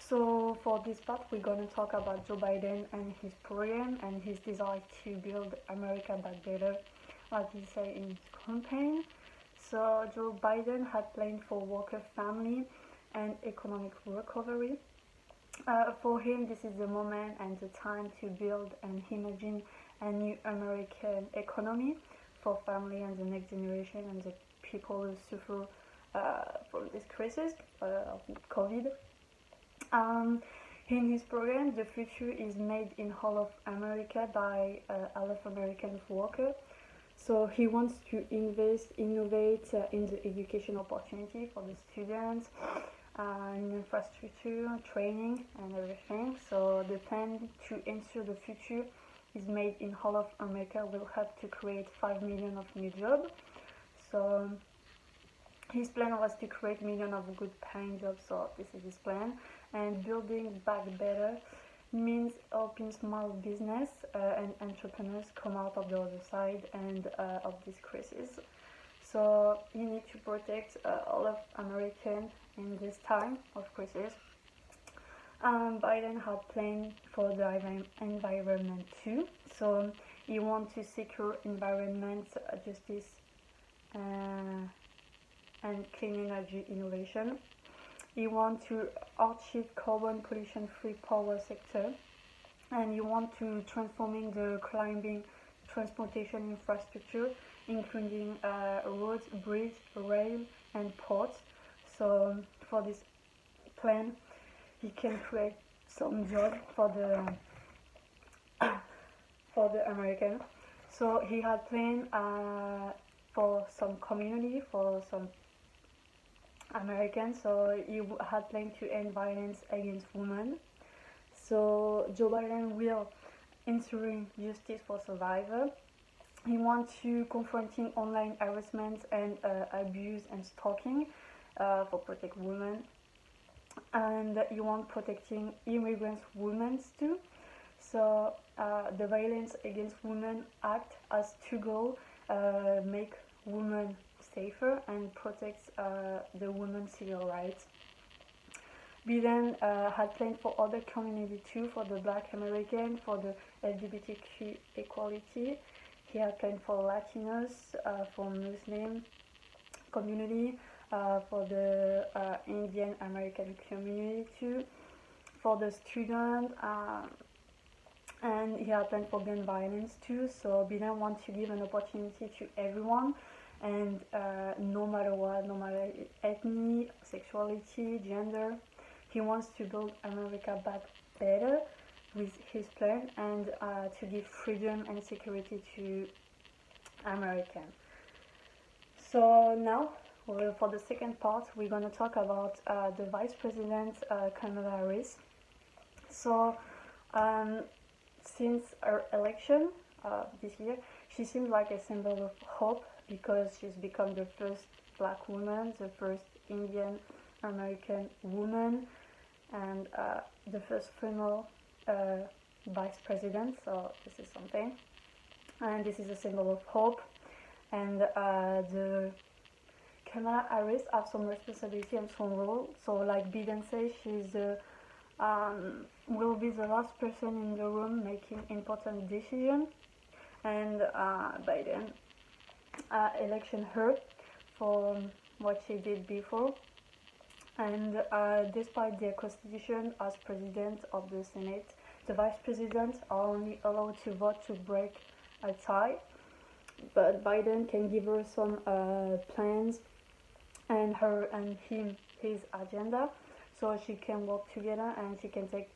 So for this part, we're gonna talk about Joe Biden and his program and his desire to build America back better, like he said in his campaign. So Joe Biden had planned for worker family and economic recovery. For him, this is the moment and the time to build and imagine a new American economy for family and the next generation and the people who suffer from this crisis of COVID. In his program, the future is made in all of America by all of American workers. So he wants to innovate in the education opportunity for the students, in infrastructure, training, and everything. So the plan to ensure the future is made in all of America will help to create 5 million of new jobs. So his plan was to create millions of good paying jobs, so this is his plan. And building back better means helping small business and entrepreneurs come out of the other side and of this crisis. So you need to protect all of Americans in this time of crisis. Biden had planned for the environment too. So he wants to secure environment justice and clean energy innovation. You want to achieve carbon pollution-free power sector, and you want to transforming the climbing transportation infrastructure, including roads, bridge, rail, and ports. So for this plan, he can create some job for the American. So he had planned for some community, for some Americans. So he had planned to end violence against women. So Joe Biden will ensuring justice for survivors. He wants to confronting online harassment and abuse and stalking for protect women, and he wants protecting immigrants women too. So the Violence Against Women Act has to go make women safer and protects the women's civil rights. Biden had planned for other community too, for the Black American, for the LGBTQ equality. He had planned for Latinos, for Muslim community, for the Indian American community too, for the student, and he had planned for gun violence too. So Biden wants to give an opportunity to everyone, and no matter what, no matter ethnicity, sexuality, gender, he wants to build America back better with his plan and to give freedom and security to Americans. So now, for the second part, we're going to talk about the Vice President Kamala Harris. So since her election this year, she seems like a symbol of hope because she's become the first Black woman, the first Indian American woman, and the first female vice president. So this is something, and this is a symbol of hope. And the Kamala Harris have some responsibility and some role. So like Biden says, she's will be the last person in the room making important decisions, and Biden election her for what she did before. And despite their constitution as president of the Senate, the vice presidents are only allowed to vote to break a tie. But Biden can give her some plans and her and his agenda, so she can work together and she can take